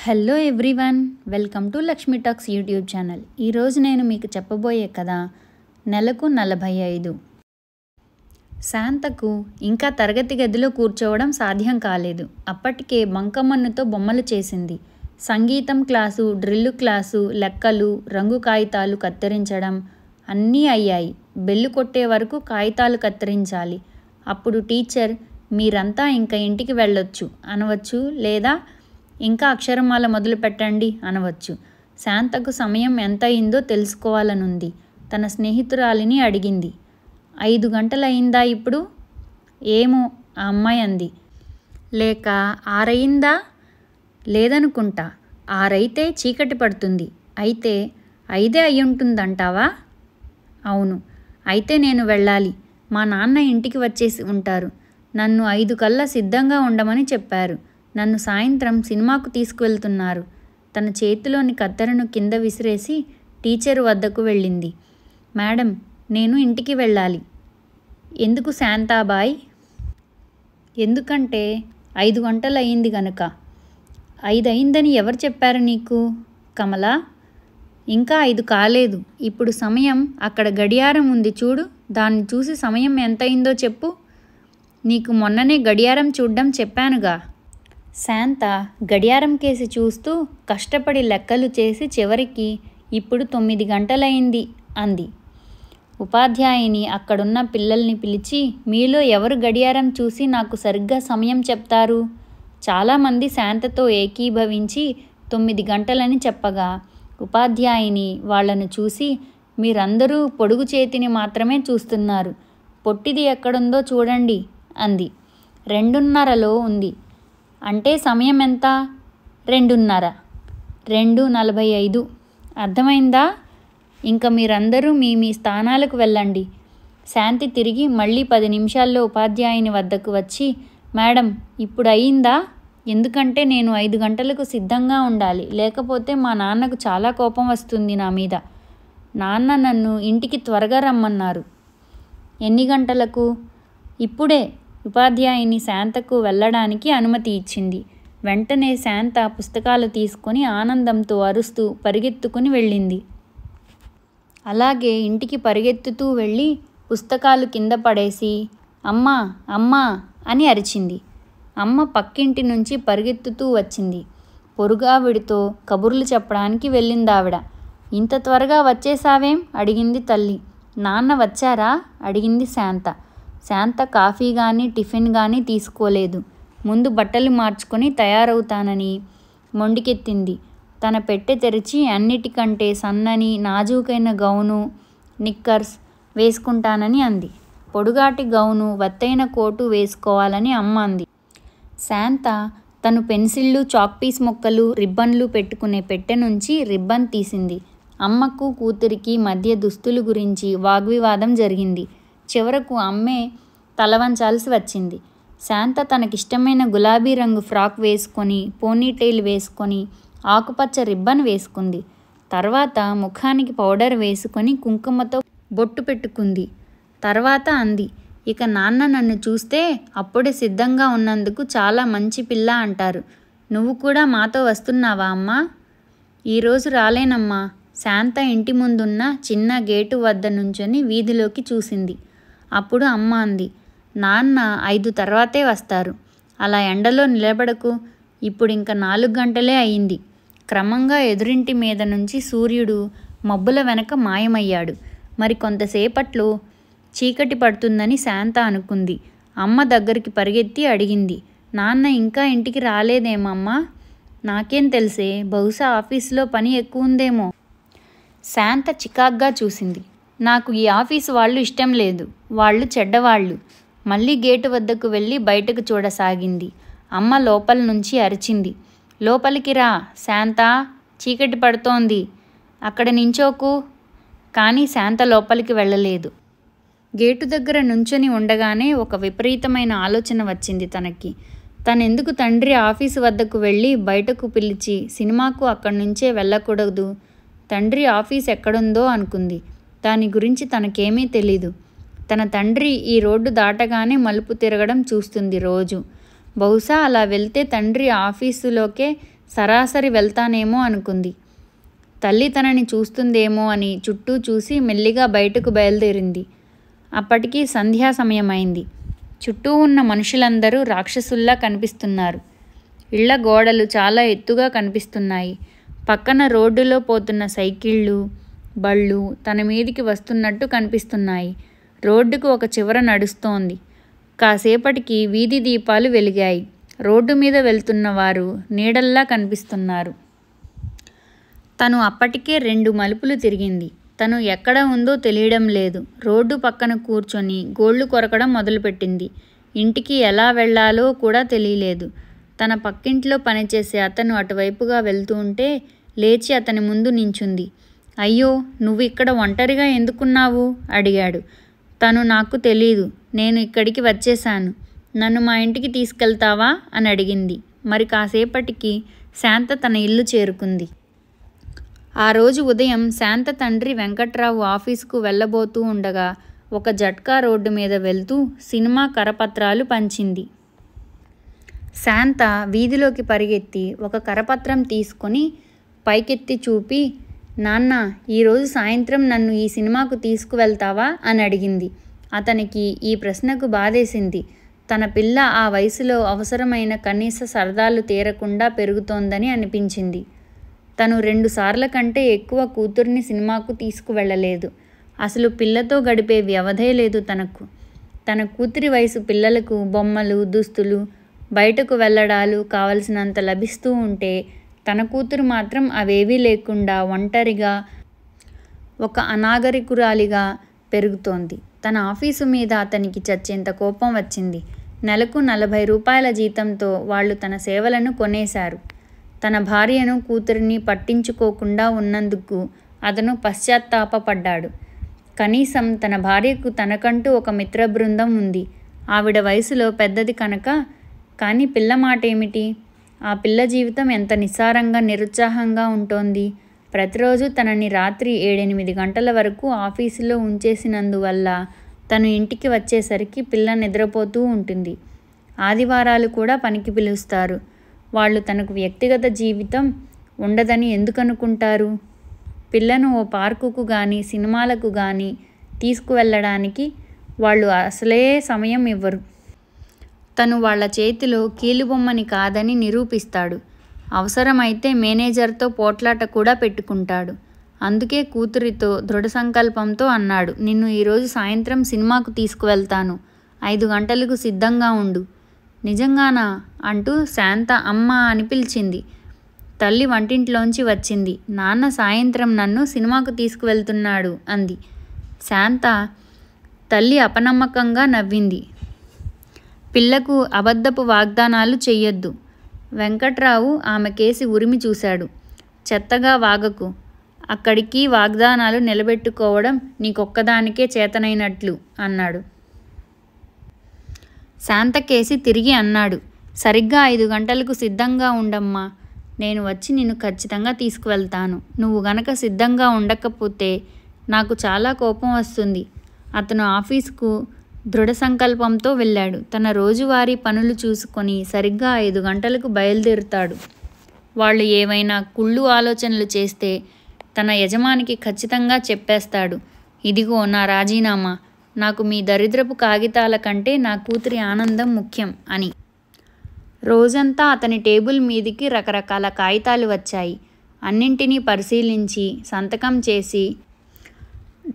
Hello everyone, welcome to Lakshmi talks YouTube channel. ఈరోజు నేను మీకు చెప్పబోయే కథ నెలకు 45. శాంతకు ఇంకా తరగతి గదిలో కూర్చోవడం సాధ్యం కాలేదు. అప్పటికే బంకమన్నుతో బొమ్మలు చేసింది. సంగీతం క్లాసు, డ్రిల్లు క్లాసు, లెక్కలు, రంగు కాగితాలు కత్తిరించడం అన్నీ అయ్యాయి. బెల్లు కొట్టే వరకు కాగితాలు కత్తిరించాలి. అప్పుడు టీచర్ మీరంతా ఇంకా ఇంటికి వెళ్ళొచ్చు అనవచ్చు, లేదా ఇంకా అక్షరమాల మొదలు పెట్టండి అనవచ్చు. శాంతకు సమయం ఎంత అయిందో తెలుసుకోవాలనుంది. తన స్నేహితురాలిని అడిగింది. 5 గంటలయిందా ఇప్పుడు? ఏమో, ఆ అమ్మాయి అంది. లేక 6 అయిందా? లేదనుకుంటా. 6 అయితే చీకటి పడుతుంది. అయితే 5 అయ్యుంటుందంటావా? అవును. అయితే నేను వెళ్ళాలి. మా నాన్న ఇంటికి వచ్చేసి ఉంటారు. నన్ను 5 కల్లా సిద్ధంగా ఉండమని చెప్పారు. నన్ను సాయంత్రం సినిమాకు తీసుకువెళ్తున్నారు. తన చేతిలోని కత్తెరను కింద విసిరేసి టీచరు వద్దకు వెళ్ళింది. మేడం, నేను ఇంటికి వెళ్ళాలి. ఎందుకు శాంతాబాయ్? ఎందుకంటే 5 గంటలయ్యింది గనక. 5 అయిందని ఎవరు చెప్పారు నీకు? కమలా. ఇంకా 5 కాలేదు. ఇప్పుడు సమయం అక్కడ గడియారం ఉంది చూడు, దాన్ని చూసి సమయం ఎంతయిందో చెప్పు. నీకు మొన్ననే గడియారం చూడ్డం చెప్పానుగా. శాంత గడియారం కేసి చూస్తూ కష్టపడి లెక్కలు చేసి చివరికి ఇప్పుడు 9 గంటలయింది అంది. ఉపాధ్యాయుని అక్కడున్న పిల్లల్ని పిలిచి, మీలో ఎవరు గడియారం చూసి నాకు సరిగ్గా సమయం చెప్తారు? చాలామంది శాంతతో ఏకీభవించి 9 గంటలని చెప్పగా ఉపాధ్యాయుని వాళ్లను చూసి, మీరందరూ పొడుగు చేతిని మాత్రమే చూస్తున్నారు. పొట్టిది ఎక్కడుందో చూడండి అంది. 2:30లో ఉంది. అంటే సమయం ఎంత? 2:30. 2:45. అర్థమైందా? ఇంకా మీరందరూ మీ మీ స్థానాలకు వెళ్ళండి. శాంతి తిరిగి మళ్ళీ 10 నిమిషాల్లో ఉపాధ్యాయుని వద్దకు వచ్చి, మేడం, ఇప్పుడు అయిందా? ఎందుకంటే నేను 5 గంటలకు సిద్ధంగా ఉండాలి. లేకపోతే మా నాన్నకు చాలా కోపం వస్తుంది నా మీద. నాన్న నన్ను ఇంటికి త్వరగా రమ్మన్నారు. ఎన్ని గంటలకు? ఇప్పుడే. ఉపాధ్యాయుని శాంతకు వెళ్ళడానికి అనుమతి ఇచ్చింది. వెంటనే శాంత పుస్తకాలు తీసుకొని ఆనందంతో అరుస్తూ పరిగెత్తుకుని వెళ్ళింది. అలాగే ఇంటికి పరిగెత్తుతూ వెళ్ళి పుస్తకాలు కింద పడేసి, అమ్మా అమ్మా అని అరిచింది. అమ్మ పక్కింటి నుంచి పరిగెత్తుతూ వచ్చింది. పొరుగావిడితో కబుర్లు చెప్పడానికి వెళ్ళిందావిడ. ఇంత త్వరగా వచ్చేసావేం? అడిగింది తల్లి. నాన్న వచ్చారా? అడిగింది శాంత. శాంత కాఫీ కానీ టిఫిన్ కానీ తీసుకోలేదు. ముందు బట్టలు మార్చుకొని తయారవుతానని మొండికెత్తింది. తన పెట్టె తెరిచి అన్నిటికంటే సన్నని నాజూకైన గౌను, నిక్కర్స్ వేసుకుంటానని అంది. పొడుగాటి గౌను, వత్తైన కోటు వేసుకోవాలని అమ్మ అంది. శాంత తను పెన్సిళ్ళు, చాక్పీస్ ముక్కలు, రిబ్బన్లు పెట్టుకునే పెట్టె నుంచి రిబ్బన్ తీసింది. అమ్మకు కూతురికి మధ్య దుస్తులు గురించి వాగ్వివాదం జరిగింది. చివరకు అమ్మే తలవంచాల్సి వచ్చింది. శాంత తనకిష్టమైన గులాబీ రంగు ఫ్రాక్ వేసుకొని, పోనీటైల్ వేసుకొని, ఆకుపచ్చ రిబ్బన్ వేసుకుంది. తర్వాత ముఖానికి పౌడర్ వేసుకొని కుంకుమతో బొట్టు పెట్టుకుంది. తర్వాత అంది, ఇక నాన్న నన్ను చూస్తే అప్పుడే సిద్ధంగా ఉన్నందుకు చాలా మంచి పిల్ల అంటారు. నువ్వు కూడా మాతో వస్తున్నావా అమ్మా? ఈరోజు రాలేనమ్మా. శాంత ఇంటి ముందున్న చిన్న గేటు వద్ద నుంచొని వీధిలోకి చూసింది. అప్పుడు అమ్మ అంది, నాన్న 5 తర్వాతే వస్తారు. అలా ఎండలో నిలబడకు. ఇప్పుడు ఇంకా 4 గంటలే అయింది. క్రమంగా ఎదురింటి మీద నుంచి సూర్యుడు మబ్బుల వెనక మాయమయ్యాడు. మరి కొంతసేపట్లో చీకటి పడుతుందని శాంత అనుకుంది. అమ్మ దగ్గరికి పరిగెత్తి అడిగింది, నాన్న ఇంకా ఇంటికి రాలేదేమమ్మా? నాకేం తెలిసే, బహుశా ఆఫీసులో పని ఎక్కువ ఉందేమో. శాంత చికాగ్గా చూసింది. నాకు ఈ ఆఫీసు వాళ్ళు ఇష్టం లేదు. వాళ్ళు చెడ్డవాళ్ళు. మళ్ళీ గేటు వద్దకు వెళ్ళి బయటకు చూడసాగింది. అమ్మ లోపల నుంచి అరిచింది, లోపలికి రా శాంత, చీకటి పడుతోంది. అక్కడ నించోకు. కానీ శాంత లోపలికి వెళ్ళలేదు. గేటు దగ్గర నుంచొని ఉండగానే ఒక విపరీతమైన ఆలోచన వచ్చింది తనకి. తనెందుకు తండ్రి ఆఫీసు వద్దకు వెళ్ళి బయటకు పిలిచి సినిమాకు అక్కడి నుంచే వెళ్ళకూడదు? తండ్రి ఆఫీస్ ఎక్కడుందో అనుకుంది. దాని గురించి తనకేమీ తెలీదు. తన తండ్రి ఈ రోడ్డు దాటగానే మలుపు తిరగడం చూస్తుంది రోజు. బహుశా అలా వెళ్తే తండ్రి ఆఫీసులోకే సరాసరి వెళ్తానేమో అనుకుంది. తల్లి తనని చూస్తుందేమో అని చుట్టూ చూసి మెల్లిగా బయటకు బయలుదేరింది. అప్పటికి సంధ్యా సమయమైంది. చుట్టూ ఉన్న మనుషులందరూ రాక్షసుల్లా కనిపిస్తున్నారు. ఇళ్ల గోడలు చాలా ఎత్తుగా కనిపిస్తున్నాయి. పక్కన రోడ్డులో పోతున్న సైకిళ్ళు, బళ్ళు తన మీదికి వస్తున్నట్టు కనిపిస్తున్నాయి. రోడ్డుకు ఒక చివర నడుస్తోంది. కాసేపటికి వీధి దీపాలు వెలిగాయి. రోడ్డు మీద వెళ్తున్న వారు నీడల్లా కనిపిస్తున్నారు. తను అప్పటికే 2 మలుపులు తిరిగింది. తను ఎక్కడ ఉందో తెలియడం లేదు. రోడ్డు పక్కన కూర్చొని గోళ్లు కొరకడం మొదలుపెట్టింది. ఇంటికి ఎలా వెళ్లాలో కూడా తెలియలేదు. తన పక్కింట్లో పనిచేసే అతను అటువైపుగా వెళ్తూ ఉంటే లేచి అతని ముందు నించుంది. అయ్యో, నువ్వు ఇక్కడ ఒంటరిగా ఎందుకున్నావు? అడిగాడు. తను నాకు తెలీదు, నేను ఇక్కడికి వచ్చేశాను. నన్ను మా ఇంటికి తీసుకెళ్తావా అని అడిగింది. మరి కాసేపటికి శాంత తన ఇల్లు చేరుకుంది. ఆ రోజు ఉదయం శాంత తండ్రి వెంకట్రావు ఆఫీసుకు వెళ్ళబోతూ ఉండగా ఒక జట్కా రోడ్డు మీద వెళ్తూ సినిమా కరపత్రాలు పంచింది. శాంత వీధిలోకి పరిగెత్తి ఒక కరపత్రం తీసుకొని పైకెత్తి చూపి, నాన్న, ఈరోజు సాయంత్రం నన్ను ఈ సినిమాకు తీసుకువెళ్తావా అని అడిగింది. అతనికి ఈ ప్రశ్నకు బాధేసింది. తన పిల్ల ఆ వయసులో అవసరమైన కనీస సరదాలు తీరకుండా పెరుగుతోందని అనిపించింది. తను 2 సార్ల కంటే ఎక్కువ కూతుర్ని సినిమాకు తీసుకువెళ్ళలేదు. అసలు పిల్లతో గడిపే వ్యవధే లేదు తనకు. తన కూతురి వయసు పిల్లలకు బొమ్మలు, దుస్తులు, బయటకు వెళ్ళడాలు కావలసినంత లభిస్తూ ఉంటే తన కూతురు మాత్రం అవేవీ లేకుండా ఒంటరిగా ఒక అనాగరికురాలిగా పెరుగుతోంది. తన ఆఫీసు మీద అతనికి చచ్చేంత కోపం వచ్చింది. నెలకు 40 రూపాయల జీతంతో వాళ్ళు తన సేవలను కొనేశారు. తన భార్యను, కూతురిని పట్టించుకోకుండా ఉన్నందుకు అతను పశ్చాత్తాపపడ్డాడు. కనీసం తన భార్యకు తనకంటూ ఒక మిత్ర బృందం ఉంది. ఆవిడ వయసులో పెద్దది కనుక. కానీ పిల్ల మాట ఏమిటి? ఆ పిల్ల జీవితం ఎంత నిస్సారంగా, నిరుత్సాహంగా ఉంటోంది. ప్రతిరోజు తనని రాత్రి 7-8 గంటల వరకు ఆఫీసులో ఉంచేసినందువల్ల తను ఇంటికి వచ్చేసరికి పిల్ల నిద్రపోతూ ఉంటుంది. ఆదివారాలు కూడా పనికి పిలుస్తారు. వాళ్ళు తనకు వ్యక్తిగత జీవితం ఉండదని ఎందుకు అనుకుంటారు? పిల్లను ఓ పార్కుకు కానీ సినిమాలకు కానీ తీసుకువెళ్ళడానికి వాళ్ళు అసలే సమయం ఇవ్వరు. తను వాళ్ళ చేతిలో కీలుబొమ్మని కాదని నిరూపిస్తాడు. అవసరమైతే మేనేజర్తో పోట్లాట కూడా పెట్టుకుంటాడు. అందుకే కూతురితో దృఢ సంకల్పంతో అన్నాడు, నిన్ను ఈరోజు సాయంత్రం సినిమాకు తీసుకువెళ్తాను. 5 గంటలకు సిద్ధంగా ఉండు. నిజంగానా అంటూ శాంత అమ్మ అని పిలిచింది. తల్లి వంటింట్లోంచి వచ్చింది. నాన్న సాయంత్రం నన్ను సినిమాకు తీసుకువెళ్తున్నాడు అంది. శాంత తల్లి అపనమ్మకంగా నవ్వింది. పిల్లకు అబద్ధపు వాగ్దానాలు చెయ్యొద్దు. వెంకట్రావు ఆమె కేసి ఉరిమి చూశాడు. చెత్తగా వాగకు. అక్కడికి వాగ్దానాలు నిలబెట్టుకోవడం నీకొక్కదానికే చేతనైనట్లు అన్నాడు. శాంత కేసి తిరిగి అన్నాడు, సరిగ్గా 5 గంటలకు సిద్ధంగా ఉండమ్మా. నేను వచ్చి నిన్ను ఖచ్చితంగా తీసుకువెళ్తాను. నువ్వు గనక సిద్ధంగా ఉండకపోతే నాకు చాలా కోపం వస్తుంది. అతను ఆఫీసుకు దృఢ సంకల్పంతో వెళ్ళాడు. తన రోజువారీ పనులు చూసుకొని సరిగ్గా 5 గంటలకు బయలుదేరుతాడు. వాళ్ళు ఏవైనా కుళ్ళు ఆలోచనలు చేస్తే తన యజమానికి ఖచ్చితంగా చెప్పేస్తాడు, ఇదిగో నా రాజీనామా. నాకు మీ దరిద్రపు కాగితాల కంటే నా కూతురి ఆనందం ముఖ్యం అని. రోజంతా అతని టేబుల్ మీదికి రకరకాల కాగితాలు వచ్చాయి. అన్నింటినీ పరిశీలించి సంతకం చేసి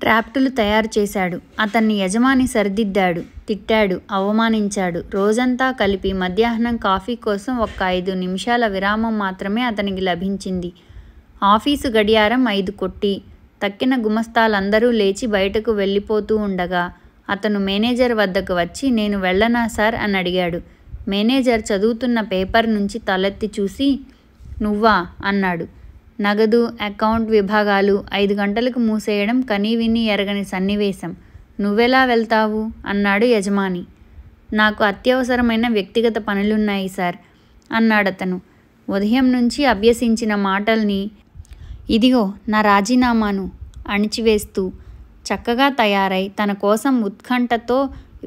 డ్రాఫ్టులు తయారు చేశాడు. అతన్ని యజమాని సరిదిద్దాడు, తిట్టాడు, అవమానించాడు. రోజంతా కలిపి మధ్యాహ్నం కాఫీ కోసం ఒక్క 5 నిమిషాల విరామం మాత్రమే అతనికి లభించింది. ఆఫీసు గడియారం 5 కొట్టి తక్కిన గుమస్తాలందరూ లేచి బయటకు వెళ్ళిపోతూ ఉండగా అతను మేనేజర్ వద్దకు వచ్చి, నేను వెళ్ళనా సార్ అని అడిగాడు. మేనేజర్ చదువుతున్న పేపర్ నుంచి తలెత్తి చూసి, నువ్వా అన్నాడు. నగదు, అకౌంట్ విభాగాలు 5 గంటలకు మూసేయడం కనీవిని ఎరగని సన్నివేశం. నువ్వెలా వెళ్తావు అన్నాడు యజమాని. నాకు అత్యవసరమైన వ్యక్తిగత పనులున్నాయి సార్ అన్నాడతను. ఉదయం నుంచి అభ్యసించిన మాటల్ని ఇదిగో నా రాజీనామాను అణిచివేస్తూ చక్కగా తయారై తన కోసం ఉత్కంఠతో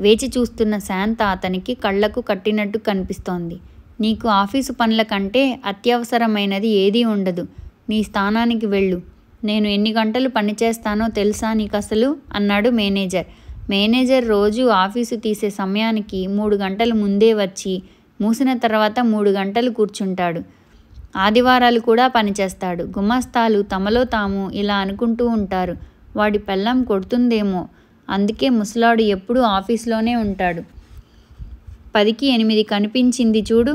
వేచి చూస్తున్న శాంత అతనికి కళ్లకు కట్టినట్టు కనిపిస్తోంది. నీకు ఆఫీసు పనుల కంటే అత్యవసరమైనది ఏదీ ఉండదు. నీ స్థానానికి వెళ్ళు. నేను ఎన్ని గంటలు పనిచేస్తానో తెలుసా నీకసలు అన్నాడు మేనేజర్. మేనేజర్ రోజు ఆఫీసు తీసే సమయానికి 3 గంటలు ముందే వచ్చి మూసిన తర్వాత 3 గంటలు కూర్చుంటాడు. ఆదివారాలు కూడా పనిచేస్తాడు. గుమస్తాలు తమలో తాము ఇలా అనుకుంటూ ఉంటారు, వాడి పెళ్ళాం కొడుతుందేమో, అందుకే ముసలాడు ఎప్పుడూ ఆఫీస్లోనే ఉంటాడు. 10కి 8 కనిపించింది చూడు.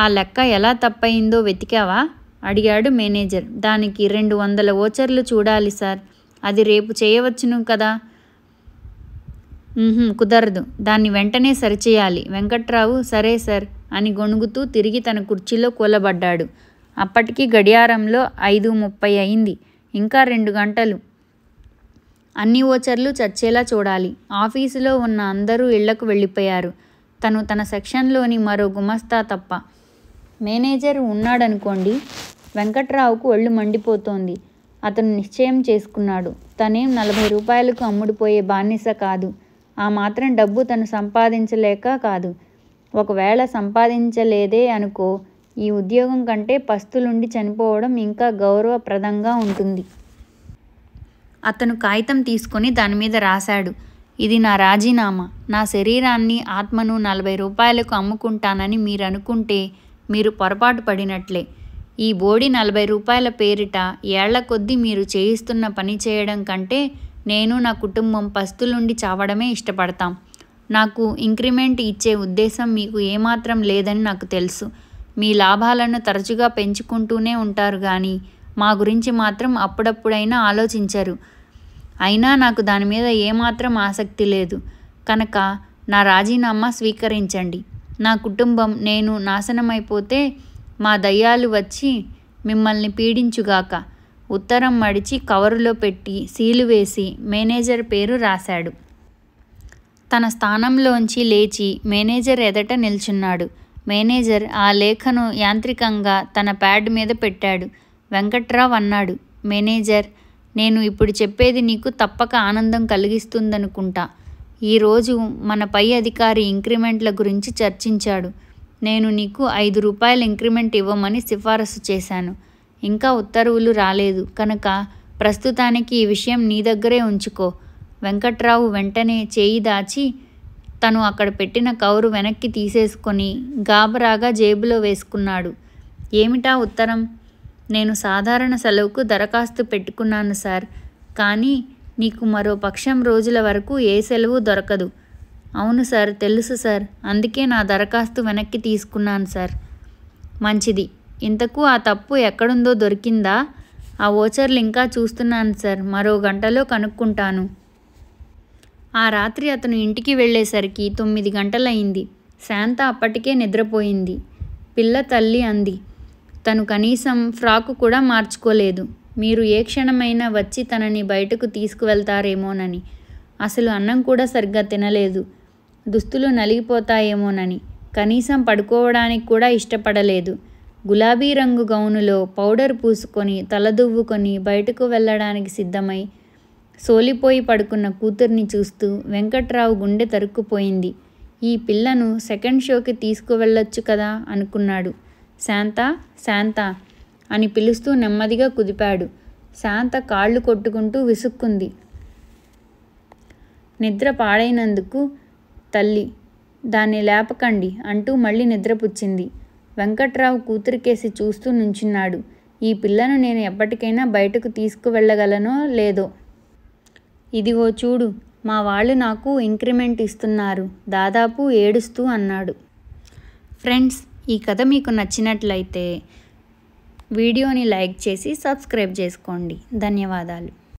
ఆ లెక్క ఎలా తప్పయిందో వెతికావా అడిగాడు మేనేజర్. దానికి 200 ఓచర్లు చూడాలి సార్. అది రేపు చేయవచ్చును కదా. కుదరదు, దాన్ని వెంటనే సరిచేయాలి. వెంకట్రావు సరే సార్ అని గొణుగుతూ తిరిగి తన కుర్చీలో కూలబడ్డాడు. అప్పటికి గడియారంలో 5:30 అయింది. ఇంకా 2 గంటలు. అన్ని ఓచర్లు చచ్చేలా చూడాలి. ఆఫీసులో ఉన్న అందరూ ఇళ్లకు వెళ్ళిపోయారు. తన సెక్షన్లోని మరో గుమస్తా తప్ప. మేనేజర్ ఉన్నాడనుకోండి. వెంకట్రావుకు ఒళ్ళు మండిపోతోంది. అతను నిశ్చయం చేసుకున్నాడు, తనేం 40 రూపాయలకు అమ్ముడుపోయే బానిస కాదు. ఆ మాత్రం డబ్బు తను సంపాదించలేక కాదు. ఒకవేళ సంపాదించలేదే అనుకో, ఈ ఉద్యోగం కంటే పస్తులుండి చనిపోవడం ఇంకా గౌరవప్రదంగా ఉంటుంది. అతను కాగితం తీసుకొని దానిమీద రాశాడు, ఇది నా రాజీనామా. నా శరీరాన్ని, ఆత్మను 40 రూపాయలకు అమ్ముకుంటానని మీరనుకుంటే మీరు పొరపాటు పడినట్లే. ఈ బోడి 40 రూపాయల పేరిట ఏళ్ల కొద్దీ మీరు చేయిస్తున్న పని చేయడం కంటే నేను, నా కుటుంబం పస్తులుండి చావడమే ఇష్టపడతాం. నాకు ఇంక్రిమెంట్ ఇచ్చే ఉద్దేశం మీకు ఏమాత్రం లేదని నాకు తెలుసు. మీ లాభాలను తరచుగా పెంచుకుంటూనే ఉంటారు కానీ మా గురించి మాత్రం అప్పుడప్పుడైనా ఆలోచించరు. అయినా నాకు దాని మీద ఏమాత్రం ఆసక్తి లేదు. కనుక నా రాజీనామా స్వీకరించండి. నా కుటుంబం, నేను నాశనమైపోతే మా దయ్యాలు వచ్చి మిమ్మల్ని పీడించుగాక. ఉత్తరం మడిచి కవరులో పెట్టి సీలు వేసి మేనేజర్ పేరు రాశాడు. తన స్థానంలోంచి లేచి మేనేజర్ ఎదట నిల్చున్నాడు. మేనేజర్ ఆ లేఖను యాంత్రికంగా తన ప్యాడ్ మీద పెట్టాడు. వెంకట్రావు అన్నాడు, మేనేజర్, నేను ఇప్పుడు చెప్పేది నీకు తప్పక ఆనందం కలిగిస్తుందనుకుంటా. ఈరోజు మన పై అధికారి ఇంక్రిమెంట్ల గురించి చర్చించాడు. నేను నీకు 5 రూపాయల ఇంక్రిమెంట్ ఇవ్వమని సిఫారసు చేశాను. ఇంకా ఉత్తర్వులు రాలేదు కనుక ప్రస్తుతానికి ఈ విషయం నీ దగ్గరే ఉంచుకో. వెంకట్రావు వెంటనే చేయి దాచి తను అక్కడ పెట్టిన కవరు వెనక్కి తీసేసుకొని గాబరాగా జేబులో వేసుకున్నాడు. ఏమిటా ఉత్తరం? నేను సాధారణ సెలవుకు దరఖాస్తు పెట్టుకున్నాను సార్. కానీ నీకు మరో పక్షం రోజుల వరకు ఏ సెలవు దొరకదు. అవును సార్, తెలుసు సార్. అందుకే నా దరఖాస్తు వెనక్కి తీసుకున్నాను సార్. మంచిది. ఇంతకు ఆ తప్పు ఎక్కడుందో దొరికిందా? ఆ ఓచర్లు ఇంకా చూస్తున్నాను సార్. మరో గంటలో కనుక్కుంటాను. ఆ రాత్రి అతను ఇంటికి వెళ్ళేసరికి 9 గంటలయింది. శాంత అప్పటికే నిద్రపోయింది. పిల్ల తల్లి అంది. తను కనీసం ఫ్రాకు కూడా మార్చుకోలేదు. మీరు ఏ క్షణమైనా వచ్చి తనని బయటకు తీసుకువెళ్తారేమోనని. అసలు అన్నం కూడా సరిగ్గా తినలేదు. దుస్తులు నలిగిపోతాయేమోనని. కనీసం పడుకోవడానికి కూడా ఇష్టపడలేదు. గులాబీ రంగు గౌనులో పౌడర్ పూసుకొని తలదువ్వుకొని బయటకు వెళ్ళడానికి సిద్ధమై సోలిపోయి పడుకున్న కూతుర్ని చూస్తూ వెంకట్రావు గుండె తరుక్కుపోయింది. ఈ పిల్లను సెకండ్ షోకి తీసుకువెళ్ళొచ్చు కదా అనుకున్నాడు. శాంత, శాంత అని పిలుస్తూ నెమ్మదిగా కుదిపాడు. శాంత కాళ్ళు కొట్టుకుంటూ విసుక్కుంది. నిద్ర పాడైనందుకు తల్లి, దాన్ని లేపకండి అంటూ మళ్ళీ నిద్రపుచ్చింది. వెంకట్రావు కూతురికేసి చూస్తూ నుంచున్నాడు. ఈ పిల్లను నేను ఎప్పటికైనా బయటకు తీసుకువెళ్ళగలనో లేదో. ఇదిగో చూడు, మా వాళ్ళు నాకు ఇంక్రిమెంట్ ఇస్తున్నారు, దాదాపు ఏడుస్తూ అన్నాడు. ఫ్రెండ్స్, ఈ కథ మీకు నచ్చినట్లయితే వీడియోని లైక్ చేసి సబ్స్క్రైబ్ చేసుకోండి. ధన్యవాదాలు.